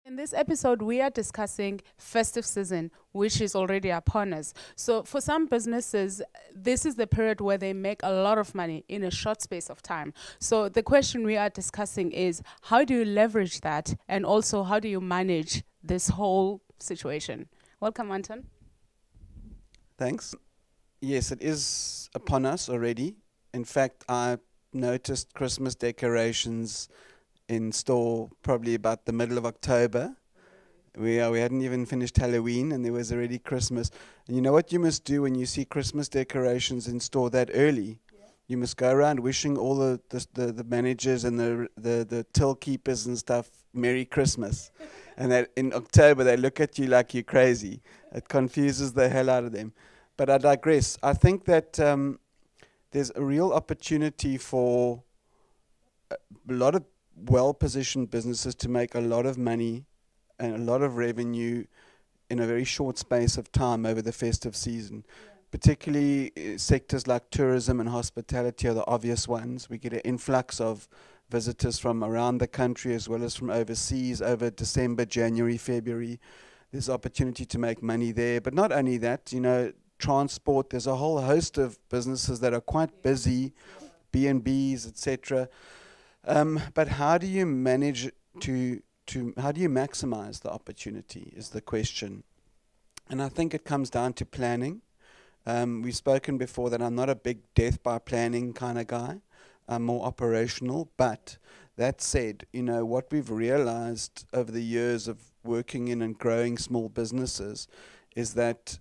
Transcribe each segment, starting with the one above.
In this episode, we are discussing festive season, which is already upon us. So, for some businesses, this is the period where they make a lot of money in a short space of time. So, the question we are discussing is how do you leverage that? And also, how do you manage this whole situation? Welcome, Anton. Thanks. Yes, it is upon us already. In fact, I noticed Christmas decorations in store probably about the middle of October. We hadn't even finished Halloween and there was already Christmas. And you know what you must do when you see Christmas decorations in store that early? You must go around wishing all the managers and the till keepers and stuff Merry Christmas. And that in October they look at you like you're crazy. It confuses the hell out of them. But I digress. I think that there's a real opportunity for a lot of well-positioned businesses to make a lot of money and a lot of revenue in a very short space of time over the festive season. Particularly sectors like tourism and hospitality are the obvious ones. We get an influx of visitors from around the country as well as from overseas over December, January, February. There's opportunity to make money there. But not only that, transport, there's a whole host of businesses that are quite busy, B&Bs, etc. But how do you manage how do you maximize the opportunity is the question. And I think it comes down to planning. We've spoken before that I'm not a big death by planning kind of guy. I'm more operational. But that said, what we've realized over the years of working in and growing small businesses is that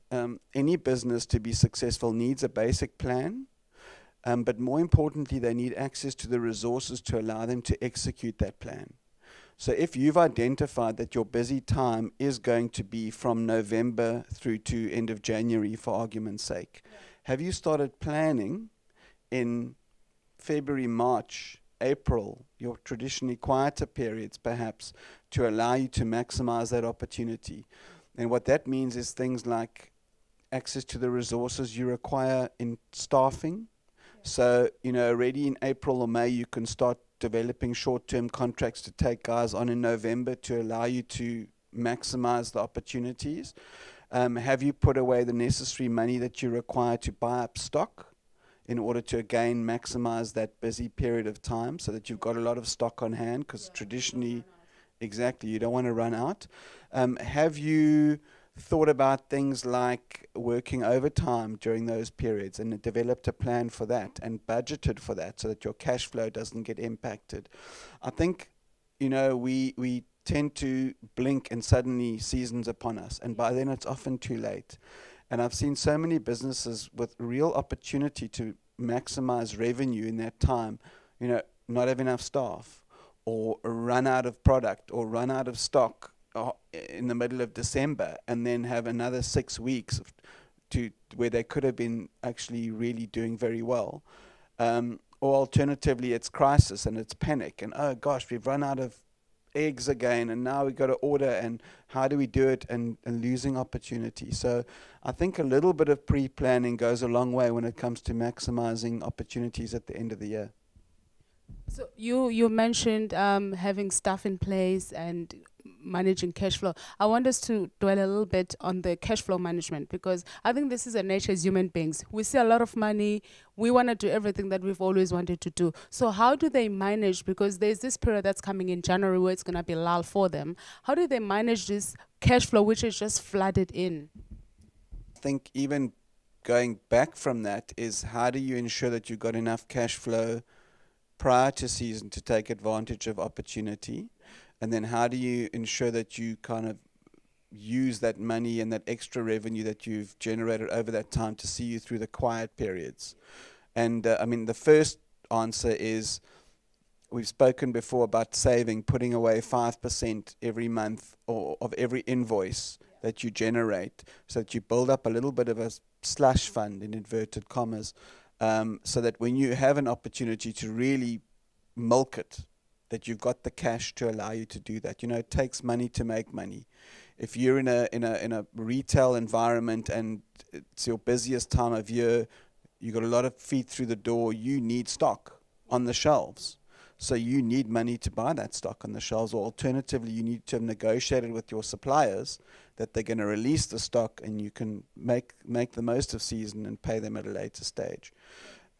any business to be successful needs a basic plan. But more importantly, they need access to the resources to allow them to execute that plan. So if you've identified that your busy time is going to be from November through to end of January, for argument's sake, have you started planning in February, March, April, your traditionally quieter periods perhaps, to allow you to maximize that opportunity? And what that means is things like access to the resources you require in staffing. So, already in April or May, you can start developing short-term contracts to take guys on in November to allow you to maximize the opportunities. Have you put away the necessary money that you require to buy up stock in order to, again, maximize that busy period of time so that you've got a lot of stock on hand? Because traditionally, exactly, you don't want to run out. Have you thought about things like working overtime during those periods and developed a plan for that and budgeted for that so that your cash flow doesn't get impacted? I think, we tend to blink and suddenly season's upon us, and by then it's often too late. And I've seen so many businesses with real opportunity to maximize revenue in that time, not have enough staff or run out of product or run out of stock in the middle of December, and then have another 6 weeks to where they could have been actually really doing very well. Or alternatively, it's crisis and it's panic, and oh gosh, we've run out of eggs again, and now we've got to order, and how do we do it, and losing opportunity. So I think a little bit of pre-planning goes a long way when it comes to maximizing opportunities at the end of the year. So you mentioned having stuff in place and managing cash flow. I want us to dwell a little bit on the cash flow management, because I think this is a nature as human beings. We see a lot of money. We want to do everything that we've always wanted to do. So how do they manage? Because there's this period that's coming in January where it's going to be lull for them. How do they manage this cash flow, which is just flooded in? I think even going back from that is, how do you ensure that you've got enough cash flow prior to season to take advantage of opportunity? And then how do you ensure that you kind of use that money and that extra revenue that you've generated over that time to see you through the quiet periods? And the first answer is, we've spoken before about saving, putting away 5% every month or of every invoice that you generate, so that you build up a little bit of a slush fund, in inverted commas, so that when you have an opportunity to really milk it, that you've got the cash to allow you to do that. It takes money to make money. If you're in a retail environment and it's your busiest time of year, you've got a lot of feet through the door, you need stock on the shelves. So you need money to buy that stock on the shelves, or alternatively, you need to have negotiated with your suppliers that they're going to release the stock, and you can make the most of season and pay them at a later stage.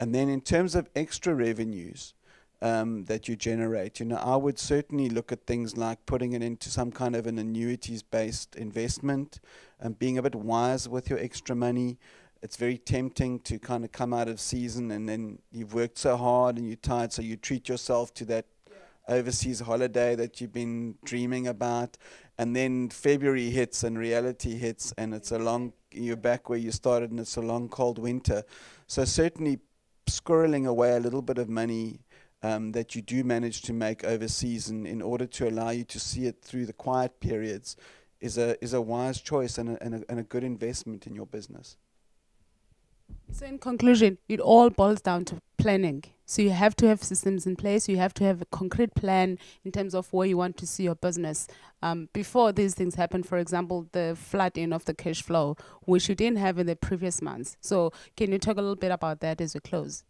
And then in terms of extra revenues that you generate, I would certainly look at things like putting it into some kind of an annuities-based investment and being a bit wise with your extra money. It's very tempting to kind of come out of season and then you've worked so hard and you're tired, so you treat yourself to that overseas holiday that you've been dreaming about, and then February hits and reality hits, and you're back where you started, and it's a long cold winter. So certainly squirreling away a little bit of money that you do manage to make overseas in order to allow you to see it through the quiet periods is a wise choice and a good investment in your business. So in conclusion, it all boils down to planning. So you have to have systems in place. You have to have a concrete plan in terms of where you want to see your business. Before these things happen, for example, the flooding of the cash flow, which you didn't have in the previous months. So can you talk a little bit about that as we close?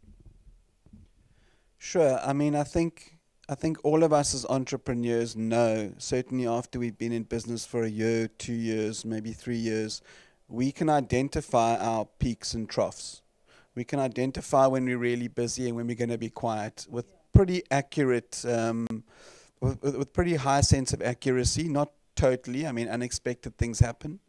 Sure. I mean, I think all of us as entrepreneurs know, certainly after we've been in business for a year, 2 years, maybe 3 years, we can identify our peaks and troughs. We can identify when we're really busy and when we're going to be quiet with pretty accurate, with pretty high sense of accuracy. Not totally. I mean, unexpected things happen.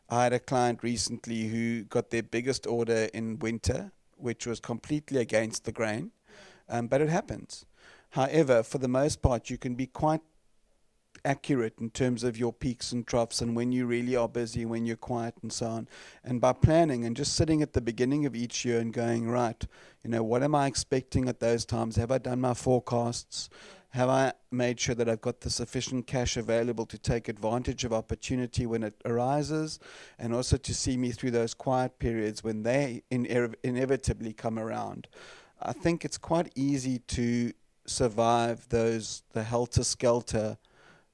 I had a client recently who got their biggest order in winter, which was completely against the grain, but it happens. However, for the most part, you can be quite accurate in terms of your peaks and troughs and when you really are busy, when you're quiet, and so on. And by planning and just sitting at the beginning of each year and going, right, what am I expecting at those times? Have I done my forecasts? Have I made sure that I've got the sufficient cash available to take advantage of opportunity when it arises, and also to see me through those quiet periods when they inevitably come around? I think it's quite easy to survive the helter-skelter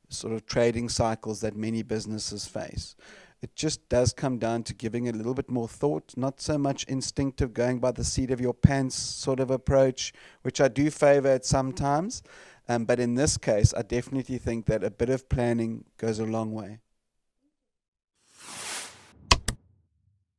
sort of trading cycles that many businesses face. It just does come down to giving it a little bit more thought, not so much instinctive going by the seat of your pants sort of approach, which I do favor at sometimes. But in this case, I definitely think that a bit of planning goes a long way.